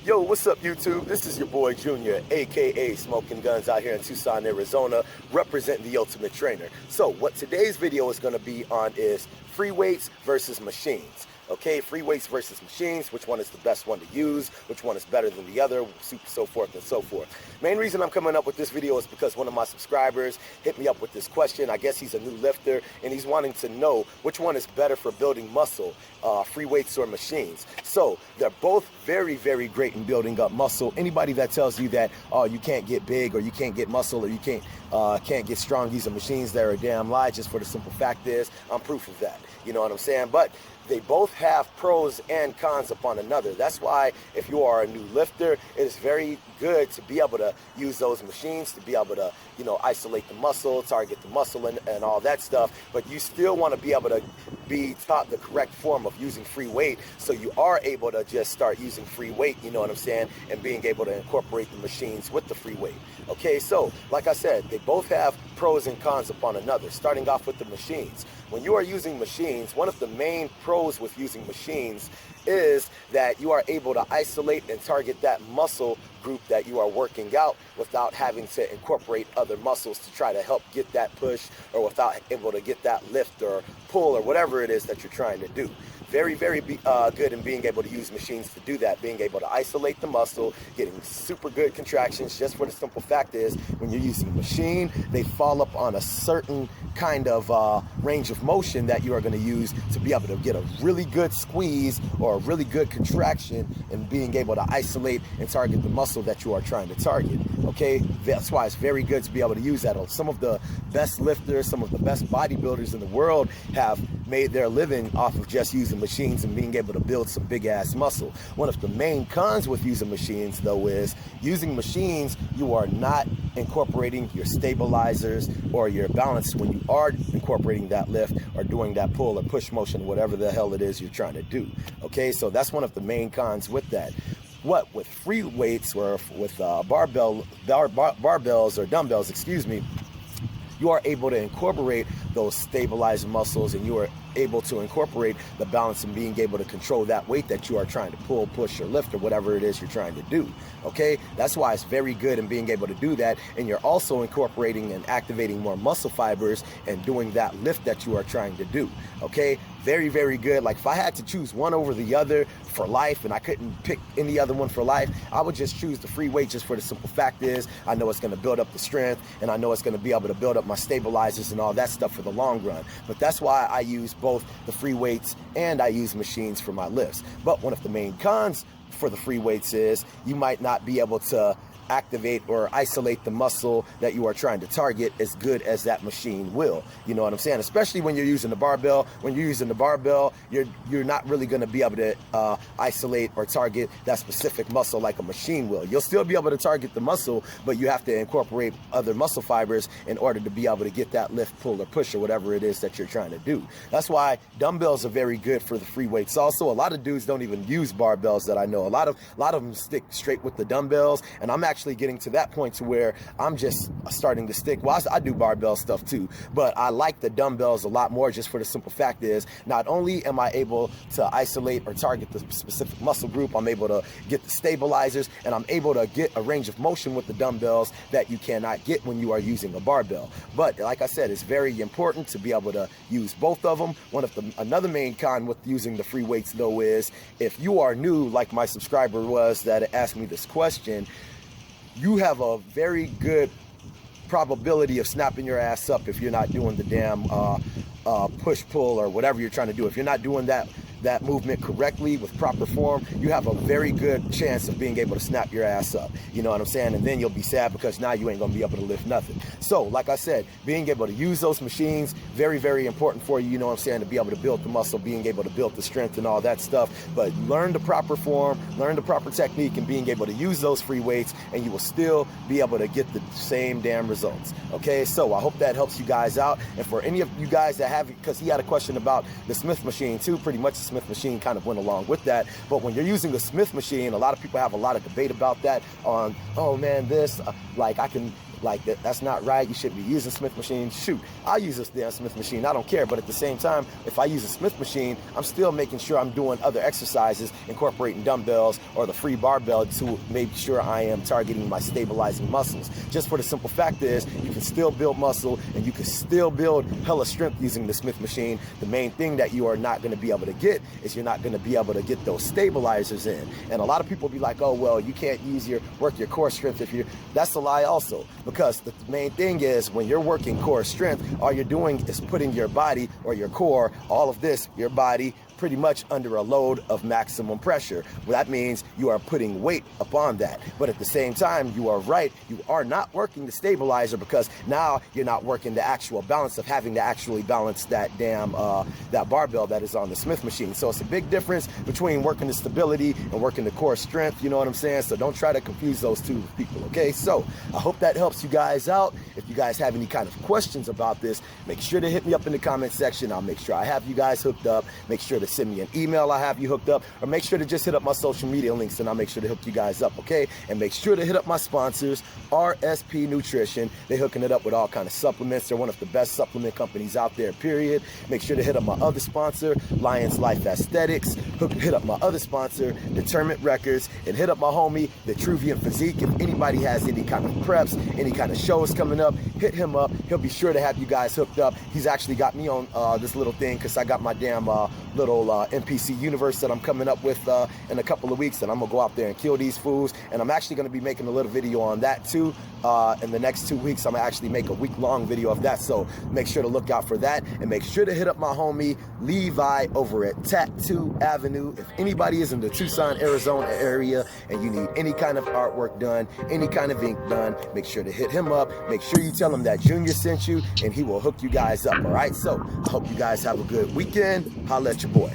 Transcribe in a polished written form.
Yo, what's up, YouTube? This is your boy Junior, aka Smoking Guns, out here in Tucson, Arizona, representing the Ultimate Trainer. So what today's video is going to be on is free weights versus machines. Okay, free weights versus machines, which one is the best one to use, which one is better than the other, so forth and so forth. Main reason I'm coming up with this video is because one of my subscribers hit me up with this question. I guess he's a new lifter, and he's wanting to know which one is better for building muscle, free weights or machines. So they're both very, very great in building up muscle. Anybody that tells you that, oh, you can't get big or you can't get muscle or you can't get strong using machines, they're a damn lie, just for the simple fact is, I'm proof of that. You know what I'm saying? But they both have pros and cons upon another. That's why if you are a new lifter, it is very good to be able to use those machines, to be able to, you know, isolate the muscle, target the muscle and all that stuff. But you still want to be able to be taught the correct form of using free weight, so you are able to just start using free weight, you know what I'm saying, and being able to incorporate the machines with the free weight. Okay, so like I said, they both have pros and cons upon another. Starting off with the machines. When you are using machines, one of the main pros with using machines is that you are able to isolate and target that muscle group that you are working out without having to incorporate other muscles to try to help get that push, or without able to get that lift or pull or whatever it is that you're trying to do. Very, very good in being able to use machines to do that, being able to isolate the muscle, getting super good contractions, just for the simple fact is, when you're using a machine, they fall up on a certain kind of range of motion that you are going to use to be able to get a really good squeeze or a really good contraction, and being able to isolate and target the muscle that you are trying to target. Okay, that's why it's very good to be able to use that. Some of the best lifters, some of the best bodybuilders in the world have made their living off of just using machines and being able to build some big ass muscle. One of the main cons with using machines though is, using machines, you are not incorporating your stabilizers or your balance when you are incorporating that lift or doing that pull or push motion, whatever the hell it is you're trying to do. Okay, so that's one of the main cons with that. What with free weights or with barbells or dumbbells, excuse me, you are able to incorporate those stabilized muscles, and you are able to incorporate the balance and being able to control that weight that you are trying to pull, push, or lift, or whatever it is you're trying to do. Okay, that's why it's very good in being able to do that, and you're also incorporating and activating more muscle fibers and doing that lift that you are trying to do. Okay, very, very good. Like if I had to choose one over the other for life, and I couldn't pick any other one for life, I would just choose the free weight, just for the simple fact is, I know it's going to build up the strength, and I know it's going to be able to build up my stabilizers and all that stuff for the long run. But that's why I use both the free weights and I use machines for my lifts. But one of the main cons for the free weights is, you might not be able to activate or isolate the muscle that you are trying to target as good as that machine will. You know what I'm saying? Especially when you're using the barbell. When you're using the barbell, you're not really going to be able to isolate or target that specific muscle like a machine will. You'll still be able to target the muscle, but you have to incorporate other muscle fibers in order to be able to get that lift, pull, or push, or whatever it is that you're trying to do. That's why dumbbells are very good for the free weights. Also, a lot of dudes don't even use barbells that I know. A lot of them stick straight with the dumbbells, and I'm actually getting to that point to where I'm just starting to stick. Well, I do barbell stuff too, but I like the dumbbells a lot more, just for the simple fact is, not only am I able to isolate or target the specific muscle group, I'm able to get the stabilizers, and I'm able to get a range of motion with the dumbbells that you cannot get when you are using a barbell. But like I said, it's very important to be able to use both of them. Another main con with using the free weights though is, if you are new, like my subscriber was that asked me this question, you have a very good probability of snapping your ass up if you're not doing the damn push, pull, or whatever you're trying to do. If you're not doing that movement correctly with proper form, you have a very good chance of being able to snap your ass up. You know what I'm saying? And then you'll be sad because now you ain't gonna be able to lift nothing. So like I said, being able to use those machines, very, very important for you, you know what I'm saying, to be able to build the muscle, being able to build the strength and all that stuff. But learn the proper form, learn the proper technique, and being able to use those free weights, and you will still be able to get the same damn results. Okay, so I hope that helps you guys out. And for any of you guys that have, because he had a question about the Smith machine too, pretty much the Smith machine kind of went along with that. But when you're using the Smith machine, a lot of people have a lot of debate about that on, oh man, this, like I can like that's not right. You shouldn't be using Smith machine. Shoot, I'll use this damn Smith machine. I don't care. But at the same time, if I use a Smith machine, I'm still making sure I'm doing other exercises, incorporating dumbbells or the free barbell to make sure I am targeting my stabilizing muscles. Just for the simple fact is, you can still build muscle and you can still build hella strength using the Smith machine. The main thing that you are not going to be able to get is you're not going to be able to get those stabilizers in. And a lot of people be like, oh, well, you can't work your core strength if you're, that's a lie also, because the main thing is when you're working core strength, all you're doing is putting your body or your core, all of this, your body, pretty much under a load of maximum pressure. Well, that means you are putting weight upon that. But at the same time, you are right, you are not working the stabilizer, because now you're not working the actual balance of having to actually balance that damn, that barbell that is on the Smith machine. So it's a big difference between working the stability and working the core strength, you know what I'm saying? So don't try to confuse those two people, okay? So I hope that helps you guys out. If you guys have any kind of questions about this, make sure to hit me up in the comment section. I'll make sure I have you guys hooked up. Make sure to send me an email, I have you hooked up, or make sure to just hit up my social media links and I'll make sure to hook you guys up, okay? And make sure to hit up my sponsors, RSP Nutrition. They're hooking it up with all kind of supplements. They're one of the best supplement companies out there, period. Make sure to hit up my other sponsor, Lions Life Aesthetics. Hit up my other sponsor, Determined Records, and hit up my homie, Vitruvian Physique. If anybody has any kind of preps, any kind of shows coming up, hit him up. He'll be sure to have you guys hooked up. He's actually got me on this little thing because I got my damn little NPC universe that I'm coming up with in a couple of weeks, and I'm gonna go out there and kill these fools. And I'm actually gonna be making a little video on that too. In the next 2 weeks, I'm gonna actually make a week-long video of that. So make sure to look out for that, and make sure to hit up my homie Levi over at Tattoo Avenue. If anybody is in the Tucson, Arizona area and you need any kind of artwork done, any kind of ink done, make sure to hit him up. Make sure you tell him that Junior sent you, and he will hook you guys up. All right. So I hope you guys have a good weekend. Holla at your boy.